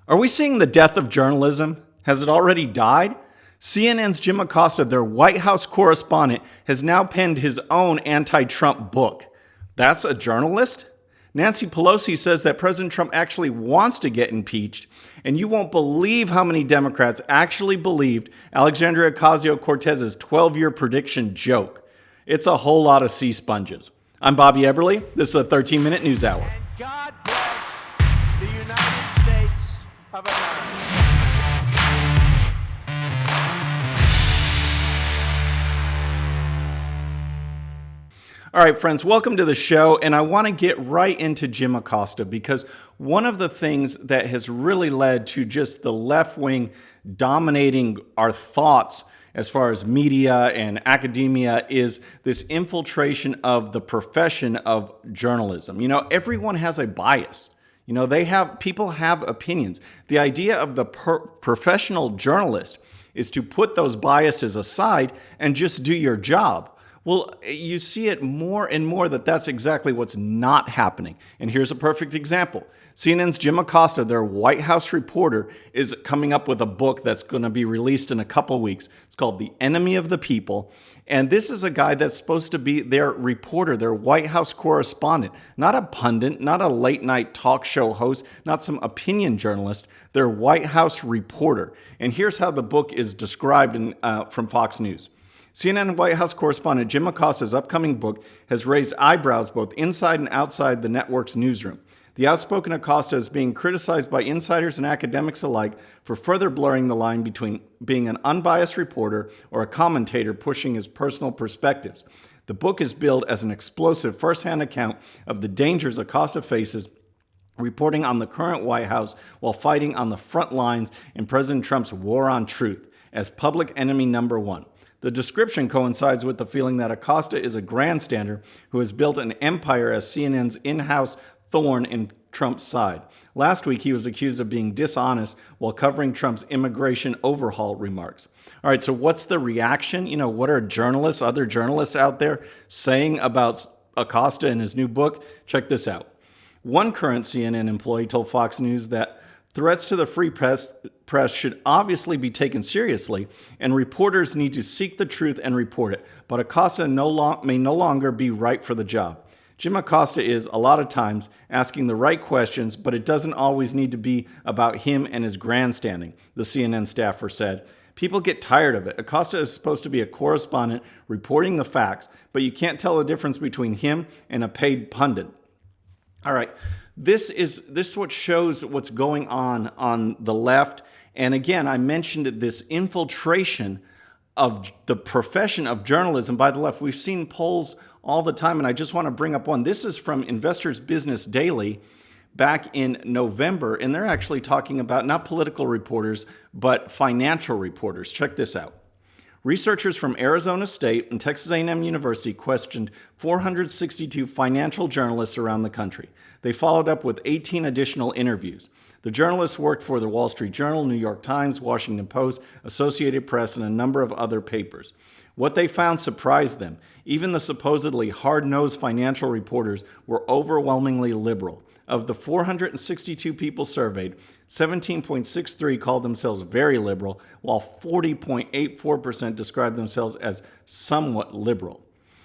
Are we seeing the death of journalism? Has it already died? CNN's Jim Acosta, their White House correspondent, has now penned his own anti-Trump book. That's a journalist? Nancy Pelosi says that President Trump actually wants to get impeached, and you won't believe how many Democrats actually believed Alexandria Ocasio-Cortez's 12-year prediction joke. It's a whole lot of sea sponges. I'm Bobby Eberle. This is a 13-minute news hour. And God bless the United States of America. All right, friends, welcome to the show, and I want to get right into Jim Acosta because one of the things that has really led to just the left wing dominating our thoughts as far as media and academia is this infiltration of the profession of journalism. You know, everyone has a bias. You know, people have opinions. The idea of the professional journalist is to put those biases aside and just do your job. Well, you see it more and more that that's exactly what's not happening. And here's a perfect example. CNN's Jim Acosta, their White House reporter, is coming up with a book that's going to be released in a couple weeks. It's called The Enemy of the People. And this is a guy that's supposed to be their reporter, their White House correspondent, not a pundit, not a late night talk show host, not some opinion journalist, their White House reporter. And here's how the book is described from Fox News. CNN White House correspondent Jim Acosta's upcoming book has raised eyebrows both inside and outside the network's newsroom. The outspoken Acosta is being criticized by insiders and academics alike for further blurring the line between being an unbiased reporter or a commentator pushing his personal perspectives. The book is billed as an explosive first-hand account of the dangers Acosta faces reporting on the current White House while fighting on the front lines in President Trump's war on truth as public enemy number one. The description coincides with the feeling that Acosta is a grandstander who has built an empire as CNN's in-house thorn in Trump's side. Last week, he was accused of being dishonest while covering Trump's immigration overhaul remarks. All right, so what's the reaction? You know, what are other journalists out there saying about Acosta and his new book? Check this out. One current CNN employee told Fox News that threats to the free press should obviously be taken seriously, and reporters need to seek the truth and report it. But Acosta may no longer be right for the job. Jim Acosta is, a lot of times, asking the right questions, but it doesn't always need to be about him and his grandstanding, the CNN staffer said. People get tired of it. Acosta is supposed to be a correspondent reporting the facts, but you can't tell the difference between him and a paid pundit. All right. This is what shows what's going on the left. And again, I mentioned this infiltration of the profession of journalism by the left. We've seen polls all the time, and I just want to bring up one. This is from Investors Business Daily back in November, and they're actually talking about not political reporters, but financial reporters. Check this out. Researchers from Arizona State and Texas A&M University questioned 462 financial journalists around the country. They followed up with 18 additional interviews. The journalists worked for the Wall Street Journal, New York Times, Washington Post, Associated Press, and a number of other papers. What they found surprised them. Even the supposedly hard-nosed financial reporters were overwhelmingly liberal. Of the 462 people surveyed, 17.63% called themselves very liberal, while 40.84% described themselves as somewhat liberal.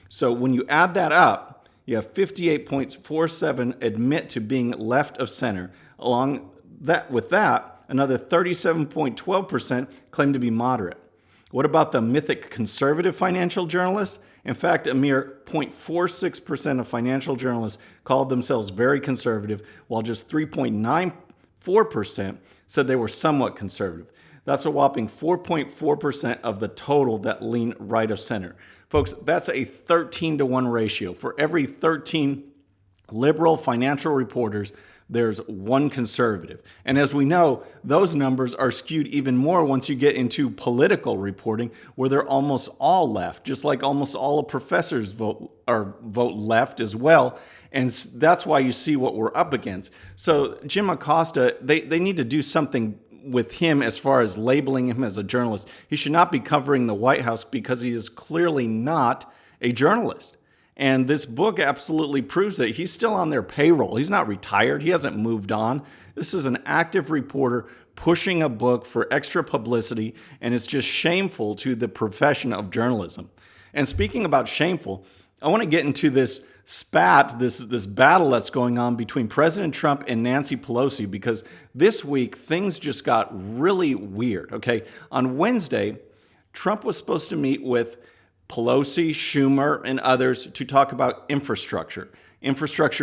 So when you add that up, you have 58.47% admit to being left of center. With that, another 37.12% claim to be moderate. What about the mythic conservative financial journalist? In fact, a mere 0.46% of financial journalists called themselves very conservative, while just 3.94% said they were somewhat conservative. That's a whopping 4.4% of the total that lean right of center. Folks, that's a 13-to-1 ratio. For every 13 liberal financial reporters, there's one conservative. And as we know, those numbers are skewed even more once you get into political reporting, where they're almost all left, just like almost all the professors vote left as well. And that's why you see what we're up against. So Jim Acosta, they need to do something with him as far as labeling him as a journalist. He should not be covering the White House because he is clearly not a journalist. And this book absolutely proves that he's still on their payroll. He's not retired. He hasn't moved on. This is an active reporter pushing a book for extra publicity, and it's just shameful to the profession of journalism. And speaking about shameful, I want to get into this spat, this battle that's going on between President Trump and Nancy Pelosi, because this week things just got really weird, okay? On Wednesday, Trump was supposed to meet with Pelosi, Schumer, and others to talk about infrastructure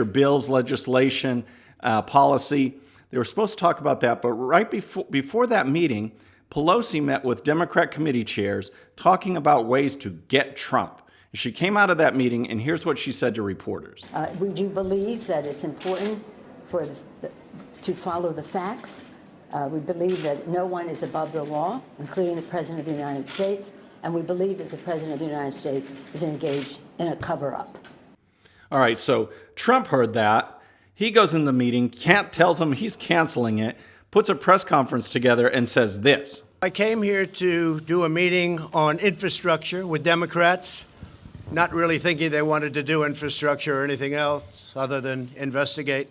bills, legislation, policy. They were supposed to talk about that, but right before that meeting, Pelosi met with Democrat committee chairs talking about ways to get Trump. She came out of that meeting, and here's what she said to reporters. We do believe that it's important to follow the facts. We believe that no one is above the law, including the President of the United States, and we believe that the President of the United States is engaged in a cover-up. All right, so Trump heard that. He goes in the meeting, tells him he's canceling it, puts a press conference together, and says this. I came here to do a meeting on infrastructure with Democrats, not really thinking they wanted to do infrastructure or anything else other than investigate.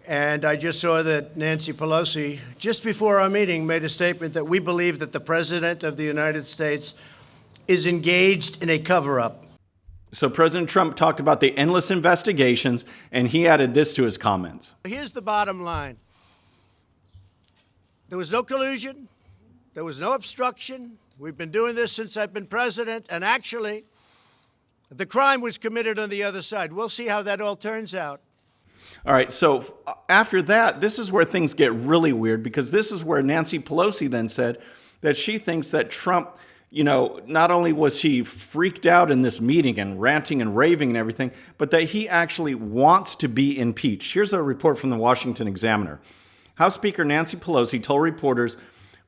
And I just saw that Nancy Pelosi, just before our meeting, made a statement that we believe that the President of the United States is engaged in a cover-up. So President Trump talked about the endless investigations, and he added this to his comments. Here's the bottom line. There was no collusion. There was no obstruction. We've been doing this since I've been president, and actually, the crime was committed on the other side. We'll see how that all turns out. All right, so after that, this is where things get really weird, because this is where Nancy Pelosi then said that she thinks that Trump, not only was he freaked out in this meeting and ranting and raving and everything, but that he actually wants to be impeached. Here's a report from the Washington Examiner. House Speaker Nancy Pelosi told reporters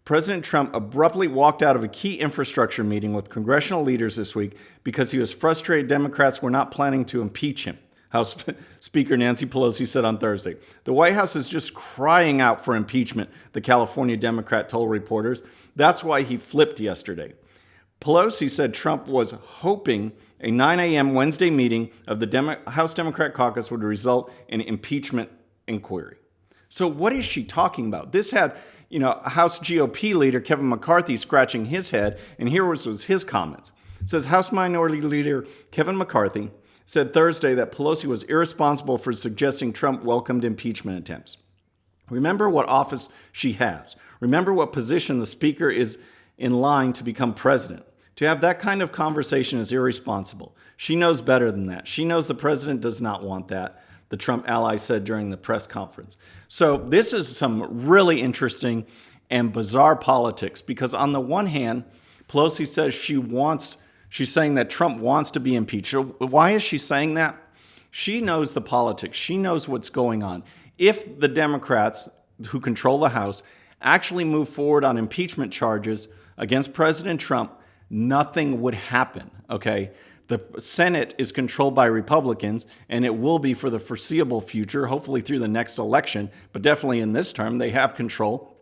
President Trump abruptly walked out of a key infrastructure meeting with congressional leaders this week because he was frustrated Democrats were not planning to impeach him. House Speaker Nancy Pelosi said on Thursday. The White House is just crying out for impeachment, the California Democrat told reporters. That's why he flipped yesterday. Pelosi said Trump was hoping a 9 a.m. Wednesday meeting of the House Democrat caucus would result in impeachment inquiry. So what is she talking about? This had, House GOP leader Kevin McCarthy scratching his head, and here was his comments. It says House Minority Leader Kevin McCarthy said Thursday that Pelosi was irresponsible for suggesting Trump welcomed impeachment attempts. Remember what office she has. Remember what position the speaker is in line to become president. To have that kind of conversation is irresponsible. She knows better than that. She knows the president does not want that, the Trump ally said during the press conference. So this is some really interesting and bizarre politics, because on the one hand, Pelosi says she's saying that Trump wants to be impeached. Why is she saying that? She knows the politics. She knows what's going on. If the Democrats who control the House actually move forward on impeachment charges against President Trump, nothing would happen, okay? The Senate is controlled by Republicans, and it will be for the foreseeable future, hopefully through the next election, but definitely in this term, they have control.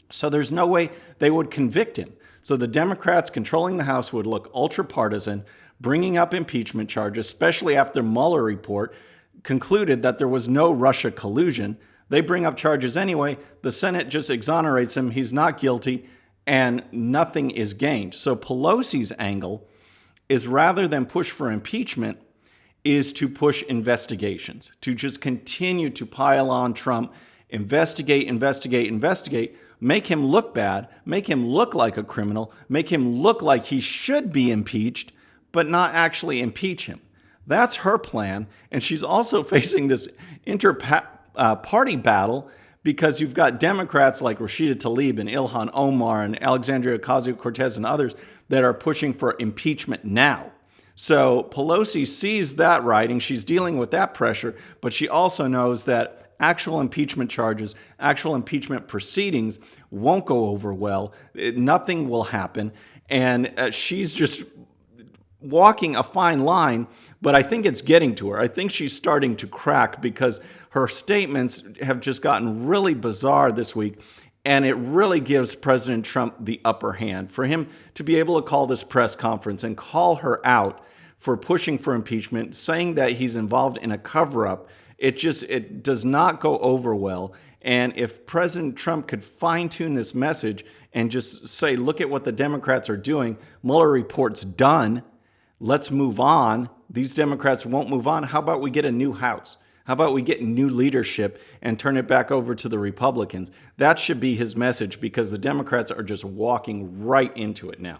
So there's no way they would convict him. So the Democrats controlling the House would look ultra-partisan, bringing up impeachment charges, especially after Mueller report concluded that there was no Russia collusion. They bring up charges anyway. The Senate just exonerates him. He's not guilty, and nothing is gained. So Pelosi's angle is, rather than push for impeachment, is to push investigations, to just continue to pile on Trump, investigate, make him look bad, make him look like a criminal, make him look like he should be impeached, but not actually impeach him. That's her plan. And she's also facing this party battle, because you've got Democrats like Rashida Tlaib and Ilhan Omar and Alexandria Ocasio-Cortez and others that are pushing for impeachment now. So Pelosi sees that writing. She's dealing with that pressure, but she also knows that actual impeachment charges, actual impeachment proceedings won't go over well. Nothing will happen. And she's just walking a fine line, but I think it's getting to her. I think she's starting to crack, because her statements have just gotten really bizarre this week, and it really gives President Trump the upper hand. For him to be able to call this press conference and call her out for pushing for impeachment, saying that he's involved in a cover-up. It does not go over well. And if President Trump could fine-tune this message and just say, look at what the Democrats are doing, Mueller report's done, let's move on. These Democrats won't move on. How about we get a new House? How about we get new leadership and turn it back over to the Republicans? That should be his message, because the Democrats are just walking right into it now.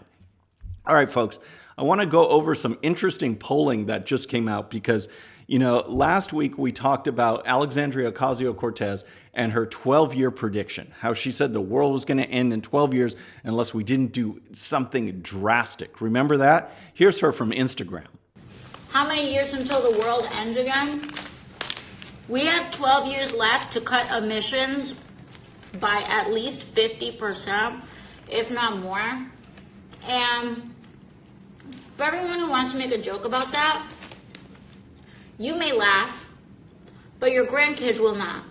All right, folks, I want to go over some interesting polling that just came out because, last week we talked about Alexandria Ocasio-Cortez and her 12-year prediction, how she said the world was going to end in 12 years unless we didn't do something drastic. Remember that? Here's her from Instagram. How many years until the world ends again? We have 12 years left to cut emissions by at least 50%, if not more. And for everyone who wants to make a joke about that, you may laugh, but your grandkids will not.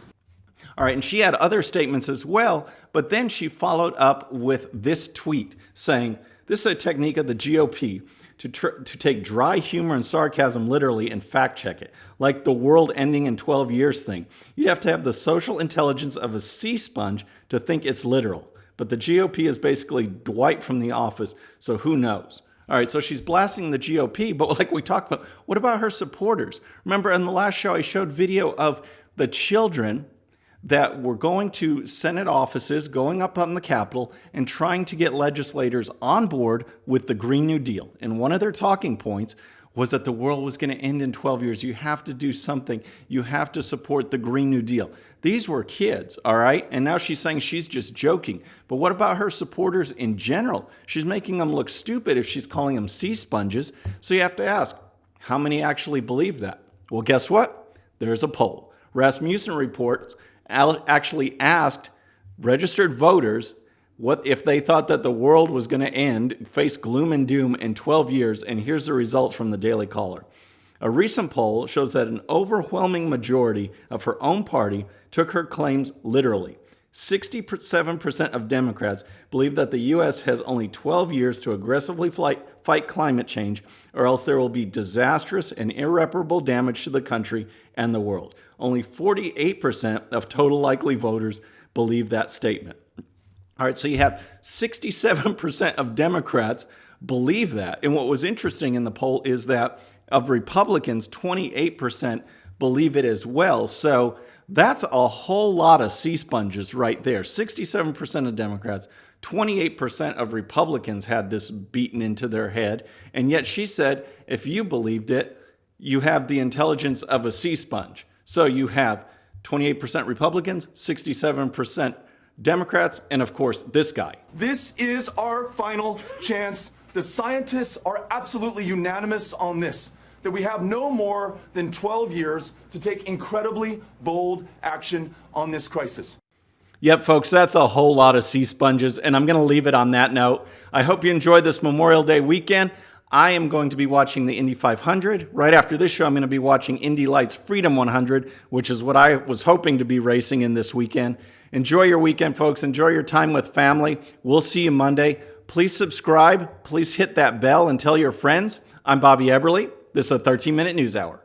All right, and she had other statements as well, but then she followed up with this tweet saying, this is a technique of the GOP to take dry humor and sarcasm literally and fact check it, like the world ending in 12 years thing. You'd have to have the social intelligence of a sea sponge to think it's literal. But the GOP is basically Dwight from The Office, so who knows? All right, so she's blasting the GOP, but like we talked about, what about her supporters? Remember in the last show, I showed video of the children that were going to Senate offices, going up on the Capitol, and trying to get legislators on board with the Green New Deal. And one of their talking points was that the world was going to end in 12 years. You have to do something. You have to support the Green New Deal. These were kids, all right? And now she's saying she's just joking. But what about her supporters in general? She's making them look stupid if she's calling them sea sponges. So you have to ask, how many actually believe that? Well, guess what? There's a poll. Rasmussen reports actually asked registered voters what if they thought that the world was going to end, face gloom and doom in 12 years, and here's the results from the Daily Caller. A recent poll shows that an overwhelming majority of her own party took her claims literally. 67% of Democrats believe that the U.S. has only 12 years to aggressively fight climate change, or else there will be disastrous and irreparable damage to the country and the world. Only 48% of total likely voters believe that statement. All right, so you have 67% of Democrats believe that. And what was interesting in the poll is that of Republicans, 28% believe it as well. So that's a whole lot of sea sponges right there. 67% of Democrats, 28% of Republicans had this beaten into their head. And yet she said, if you believed it, you have the intelligence of a sea sponge. So you have 28% Republicans, 67% Democrats, and of course, this guy. This is our final chance. The scientists are absolutely unanimous on this, that we have no more than 12 years to take incredibly bold action on this crisis. Yep, folks, that's a whole lot of sea sponges, and I'm going to leave it on that note. I hope you enjoyed this Memorial Day weekend. I am going to be watching the Indy 500. Right after this show, I'm going to be watching Indy Lights Freedom 100, which is what I was hoping to be racing in this weekend. Enjoy your weekend, folks. Enjoy your time with family. We'll see you Monday. Please subscribe. Please hit that bell and tell your friends. I'm Bobby Eberle. This is a 13-Minute News Hour.